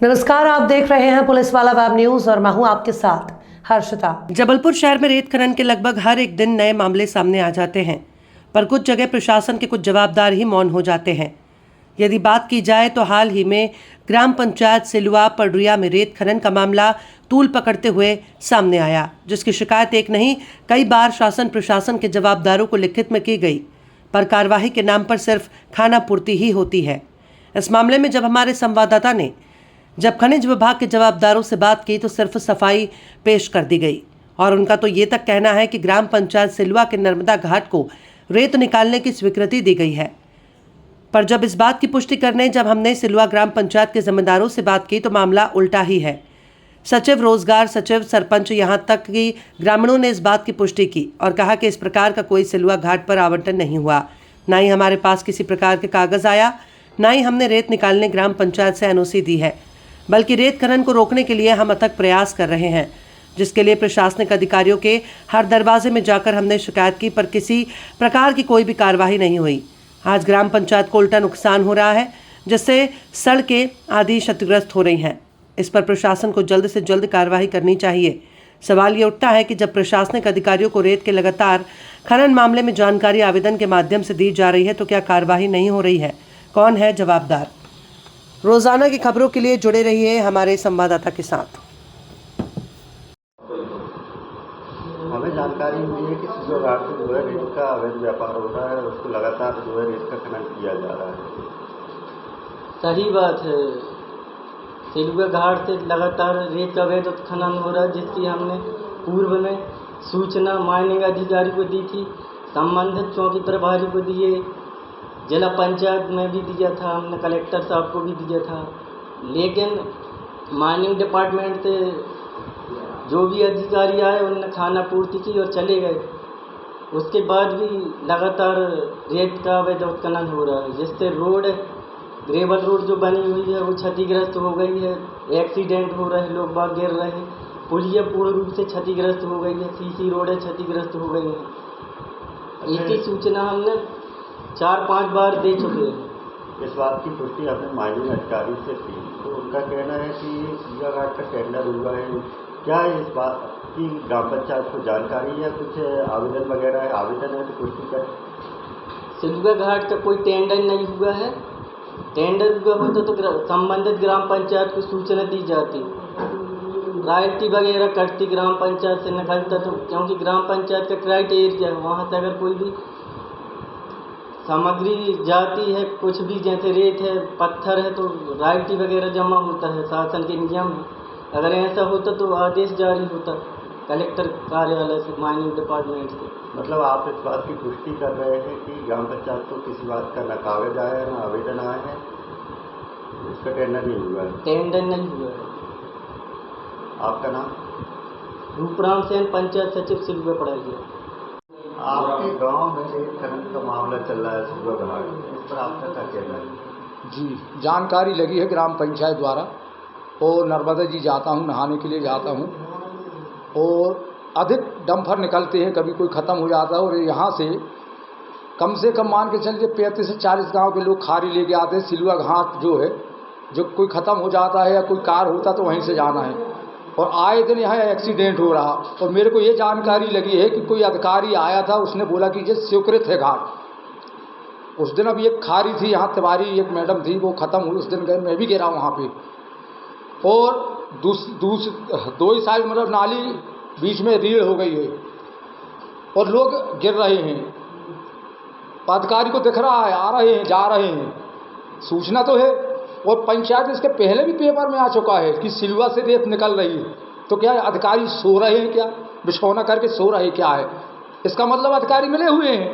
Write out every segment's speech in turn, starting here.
नमस्कार, आप देख रहे हैं पुलिस वाला वेब न्यूज और मैं हूं आपके साथ हर्षिता। जबलपुर शहर में रेत खनन के लगभग हर एक दिन नए मामले सामने आ जाते हैं, पर कुछ जगह प्रशासन के कुछ जवाबदार ही मौन हो जाते हैं। यदि बात की जाए तो हाल ही में ग्राम पंचायत सिलवा पडरिया में रेत खनन का मामला तूल पकड़ते हुए सामने आया, जिसकी शिकायत एक नहीं कई बार शासन प्रशासन के जवाबदारों को लिखित में की गई, पर कार्रवाई के नाम पर सिर्फ खाना पूर्ति ही होती है। इस मामले में जब हमारे संवाददाता ने खनिज विभाग के जवाबदारों से बात की तो सिर्फ सफाई पेश कर दी गई और उनका तो ये तक कहना है कि ग्राम पंचायत सिलवा के नर्मदा घाट को रेत निकालने की स्वीकृति दी गई है। पर जब इस बात की पुष्टि करने जब हमने सिलवा ग्राम पंचायत के जिम्मेदारों से बात की तो मामला उल्टा ही है। सचिव रोजगार, सचिव, सरपंच, यहाँ तक कि ग्रामीणों ने इस बात की पुष्टि की और कहा कि इस प्रकार का कोई सिलवा घाट पर आवंटन नहीं हुआ, ना ही हमारे पास किसी प्रकार के कागज आया, ना ही हमने रेत निकालने ग्राम पंचायत से एनओसी दी है, बल्कि रेत खनन को रोकने के लिए हम अथक प्रयास कर रहे हैं, जिसके लिए प्रशासनिक अधिकारियों के हर दरवाजे में जाकर हमने शिकायत की, पर किसी प्रकार की कोई भी कार्रवाई नहीं हुई। आज ग्राम पंचायत को उल्टा नुकसान हो रहा है, जिससे सड़कें आदि क्षतिग्रस्त हो रही हैं। इस पर प्रशासन को जल्द से जल्द कार्रवाई करनी चाहिए। सवाल ये उठता है कि जब प्रशासनिक अधिकारियों को रेत के लगातार खनन मामले में जानकारी आवेदन के माध्यम से दी जा रही है तो क्या कार्रवाई नहीं हो रही है? कौन है जवाबदार? रोजाना की खबरों के लिए जुड़े रहिए हमारे संवाददाता के साथ। हमें जानकारी हुई है कि सिलवा घाट से जो है रेत का अवैध व्यापार हो रहा है, उसको लगातार जो है रेत का खनन किया जा रहा है। सही बात है, सिलवा घाट से लगातार रेत का अवैध खनन हो रहा है, जिसकी हमने पूर्व में सूचना माइनिंग अधिकारी को दी थी, संबंधित चौकी प्रभारी को दिए, जिला पंचायत में भी दिया था, हमने कलेक्टर साहब को भी दिया था, लेकिन माइनिंग डिपार्टमेंट से जो भी अधिकारी आए उन्होंने खाना पूर्ति की और चले गए। उसके बाद भी लगातार रेत का अवैध उत्खनन हो रहा है, जिससे रोड ग्रेवल रोड जो बनी हुई है वो क्षतिग्रस्त हो गई है, एक्सीडेंट हो रहे हैं, लोग बाग गिर रहे हैं, पुलिया पूर्ण रूप से क्षतिग्रस्त हो गई है, सीसी रोड क्षतिग्रस्त हो गई है। इसकी सूचना हमने 4-5 बार दे चुके हैं। इस बात की पुष्टि हमने माइनिंग अधिकारी से की, तो उनका कहना है कि सिलवा घाट का टेंडर हुआ है। क्या इस बात की ग्राम पंचायत को जानकारी है? कुछ आवेदन वगैरह है? आवेदन है तो पुष्टि करें। सिलवा घाट का कोई टेंडर नहीं हुआ है। टेंडर हुआ होता तो संबंधित ग्राम पंचायत को सूचना दी जाती, रॉयल्टी वगैरह कटती, ग्राम पंचायत से निकलता, तो क्योंकि ग्राम पंचायत का क्राइटेरिया है, वहाँ से अगर कोई भी सामग्री जाती है, कुछ भी जैसे रेत है, पत्थर है, तो रॉयल्टी वगैरह जमा होता है, शासन के नियम है। अगर ऐसा होता तो आदेश जारी होता कलेक्टर कार्यालय से, माइनिंग डिपार्टमेंट से। मतलब आप इस बात की पुष्टि कर रहे हैं कि ग्राम पंचायत को किसी बात का न कागज आया है, न आवेदन आया है, उसका टेंडर नहीं हुआ है? टेंडर नहीं हुआ है। आपका नाम? रूपराम सेन, पंचायत सचिव, सिलवा पडरिया। आपके गांव में रेत खनन का मामला चल रहा है सिलवा घाट, इस पर आपका क्या कहना है? जी, जानकारी लगी है ग्राम पंचायत द्वारा, और नर्मदा जी जाता हूँ, नहाने के लिए जाता हूँ, और अधिक डंपर निकलते हैं, कभी कोई ख़त्म हो जाता है, और यहाँ से कम से कम मान के चलिए 35 से 40 गांव के लोग खारी लेके आते हैं। सिलवा घाट जो है, जो कोई ख़त्म हो जाता है या कोई कार होता तो वहीं से जाना है, और आए दिन यहाँ एक्सीडेंट हो रहा। और मेरे को ये जानकारी लगी है कि कोई अधिकारी आया था, उसने बोला कि ये स्वीकृत है घाट। उस दिन अभी एक खारी थी यहाँ, तिवारी एक मैडम थी, वो ख़त्म हुई, उस दिन गए, मैं भी गिरा वहाँ पे, और दो ही साइड मतलब नाली बीच में रीढ़ हो गई है और लोग गिर रहे हैं। अधिकारी को दिख रहा है, आ रहे हैं, जा रहे हैं, सूचना तो है, और पंचायत इसके पहले भी पेपर में आ चुका है कि सिलवा से रेत निकल रही है। तो क्या अधिकारी सो रहे हैं? क्या बिछौना करके सो रहे क्या है? इसका मतलब अधिकारी मिले हुए हैं।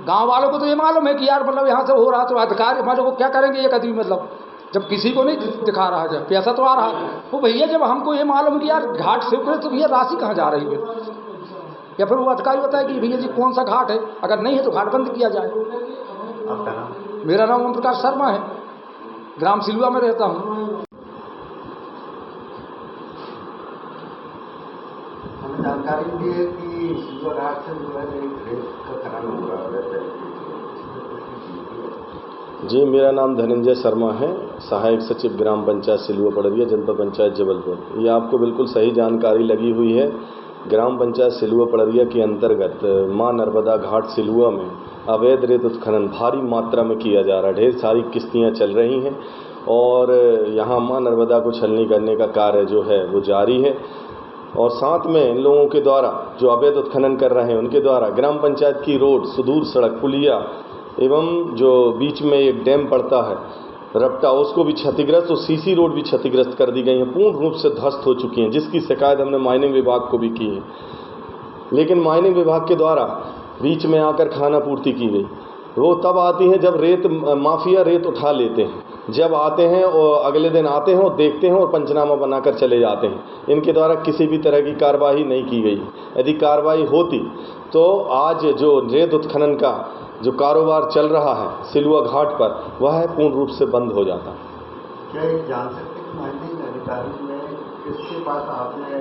गांव वालों को तो ये मालूम है कि यार मतलब यहाँ से हो रहा, तो अधिकारी मतलब वो क्या करेंगे एक आदमी, मतलब जब किसी को नहीं दिखा रहा है, पैसा तो आ रहा है, वो भैया जब हमको ये मालूम है कि यार घाट से उतरे, तो भैया राशि कहाँ जा रही है? या फिर वो अधिकारी बताए कि भैया जी कौन सा घाट है, अगर नहीं है तो घाट बंद किया जाए। आपका नाम? मेरा नाम ओम प्रकाश शर्मा है, ग्राम सिलवा में रहता हूँ। हमें जानकारी दी है कि सिलवा घाट से जो है रेत का खनन हो रहा है। जी, मेरा नाम धनंजय शर्मा है, सहायक सचिव ग्राम पंचायत सिलुआ पड़रिया, जनपद पंचायत जबलपुर। ये आपको बिल्कुल सही जानकारी लगी हुई है। ग्राम पंचायत सिलुआ पड़रिया के अंतर्गत मां नर्मदा घाट सिलुआ में अवैध रेत उत्खनन भारी मात्रा में किया जा रहा है। ढेर सारी किश्तियाँ चल रही हैं और यहाँ मां नर्मदा को छलनी करने का कार्य जो है वो जारी है। और साथ में इन लोगों के द्वारा जो अवैध उत्खनन कर रहे हैं उनके द्वारा ग्राम पंचायत की रोड, सुदूर सड़क, पुलिया एवं जो बीच में एक डैम पड़ता है रपटा, उसको भी क्षतिग्रस्त और सीसी रोड भी क्षतिग्रस्त कर दी गई हैं, पूर्ण रूप से ध्वस्त हो चुकी हैं, जिसकी शिकायत हमने माइनिंग विभाग को भी की है। लेकिन माइनिंग विभाग के द्वारा बीच में आकर खानापूर्ति की गई। वो तब आती है जब रेत माफिया रेत उठा लेते हैं, जब आते हैं और अगले दिन आते हैं और देखते हैं और पंचनामा बनाकर चले जाते हैं। इनके द्वारा किसी भी तरह की कार्रवाई नहीं की गई। यदि कार्रवाई होती तो आज जो रेत उत्खनन का जो कारोबार चल रहा है सिलुआ घाट पर, वह पूर्ण रूप से बंद हो जाता। क्या ये जान सकते हैं माइनिंग अधिकारी में किसके पास आपने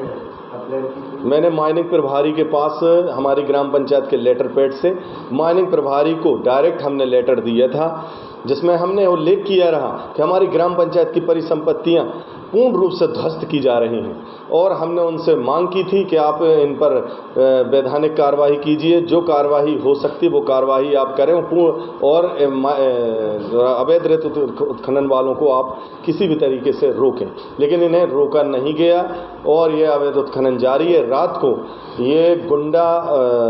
अप्लाई की? मैंने माइनिंग प्रभारी के पास हमारी ग्राम पंचायत के लेटर पैड से माइनिंग प्रभारी को डायरेक्ट हमने लेटर दिया था, जिसमें हमने उल्लेख किया रहा कि हमारी ग्राम पंचायत की परिसंपत्तियां पूर्ण रूप से ध्वस्त की जा रही हैं और हमने उनसे मांग की थी कि आप इन पर वैधानिक कार्रवाई कीजिए, जो कार्रवाई हो सकती वो कार्रवाई आप करें और अवैध रेत उत्खनन वालों को आप किसी भी तरीके से रोकें। लेकिन इन्हें रोका नहीं गया और ये अवैध उत्खनन जारी है। रात को ये गुंडा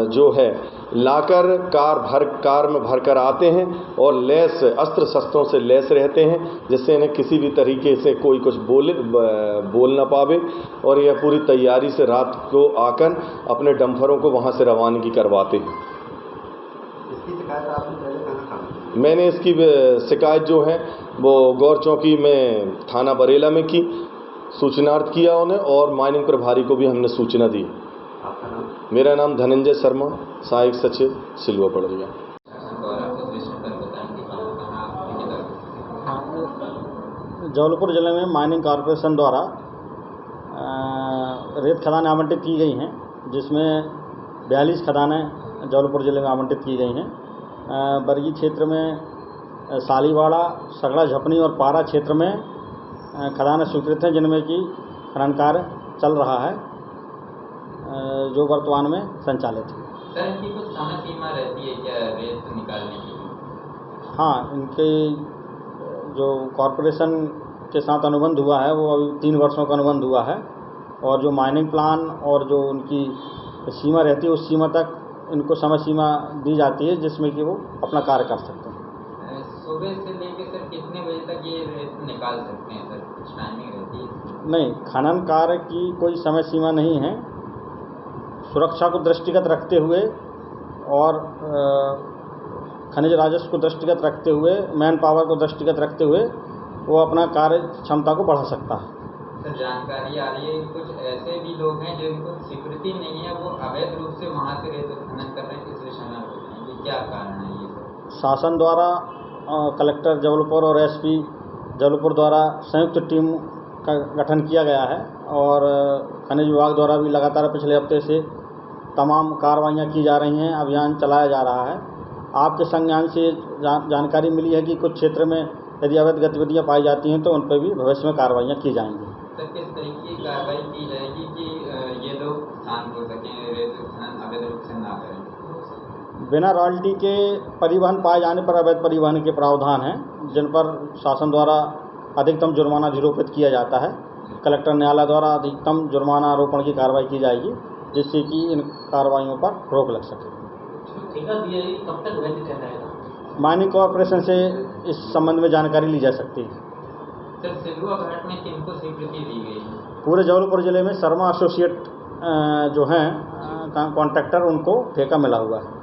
जो है लाकर कार में भरकर आते हैं और लैस अस्त्र शस्त्रों से लैस रहते हैं, जिससे इन्हें किसी भी तरीके से कोई कुछ बोल ना पावे और यह पूरी तैयारी से रात को आकर अपने डंफरों को वहां से रवानगी करवाते हैं। इसकी शिकायत आपने पहले कहाँ की? मैंने इसकी शिकायत जो है वो गौर चौकी में थाना बरेला में की, सूचनार्थ किया उन्हें और माइनिंग प्रभारी को भी हमने सूचना दी। आपका नाम? मेरा नाम धनंजय शर्मा, सहायक सचिव सिलुआ पड़रिया। जबलपुर जिले में माइनिंग कॉरपोरेशन द्वारा रेत खदानें आवंटित की गई हैं, जिसमें 42 खदानें जबलपुर जिले में आवंटित की गई हैं। बरगी क्षेत्र में सालीवाड़ा, सगड़ा, झपनी और पारा क्षेत्र में खदानें स्वीकृत हैं, जिनमें कि खनन कार्य चल रहा है जो वर्तमान में संचालित है। सर, इनकी कुछ समय सीमा रहती है क्या रेत निकालने की? हाँ, इनके जो कॉरपोरेशन के साथ अनुबंध हुआ है वो अभी 3 वर्षों का अनुबंध हुआ है और जो माइनिंग प्लान और जो उनकी सीमा रहती है उस सीमा तक इनको समय सीमा दी जाती है, जिसमें कि वो अपना कार्य कर सकते हैं। सुबह से लेकर सर कितने बजे तक ये रेत निकाल सकते हैं सर? कुछ टाइमिंग रहती है? नहीं, खनन कार्य की कोई समय सीमा नहीं है। सुरक्षा को दृष्टिगत रखते हुए और खनिज राजस्व को दृष्टिगत रखते हुए, मैन पावर को दृष्टिगत रखते हुए वो अपना कार्य क्षमता को बढ़ा सकता है। सर, जानकारी आ रही है कुछ ऐसे भी लोग हैं जिनको स्वीकृति नहीं है, वो अवैध रूप से वहाँ से रेत उत्खनन कर रहे हैं, इस विषय में ये क्या कारण है? ये शासन द्वारा कलेक्टर जबलपुर और एसपी जबलपुर द्वारा संयुक्त टीम का गठन किया गया है और खनिज विभाग द्वारा भी लगातार पिछले हफ्ते से तमाम कार्रवाइयाँ की जा रही हैं, अभियान चलाया जा रहा है। आपके संज्ञान से जानकारी मिली है कि कुछ क्षेत्र में यदि अवैध गतिविधियाँ पाई जाती हैं तो उन पर भी भविष्य में कार्रवाइयाँ की जाएंगी। सर, किस तरीके की कार्रवाई की जाएगी कि ये लोग शांत हो सकें, रेत उत्खनन अवैध रूप से ना करें? बिना रॉयल्टी के परिवहन पाए जाने पर अवैध परिवहन के प्रावधान हैं, जिन पर शासन द्वारा अधिकतम जुर्माना आरोपित किया जाता है। कलेक्टर न्यायालय द्वारा अधिकतम जुर्माना आरोपण की कार्रवाई की जाएगी, जिससे कि इन कार्रवाइयों पर रोक लग सके। ठेका दिया कब तक वैध ठहराएगा? माइनिंग कॉरपोरेशन से इस संबंध में जानकारी ली जा सकती है। सर, सिलुआ घाट में किनको स्वीकृति दी गई? पूरे जबलपुर जिले में शर्मा एसोसिएट जो हैं कॉन्ट्रैक्टर, उनको ठेका मिला हुआ है।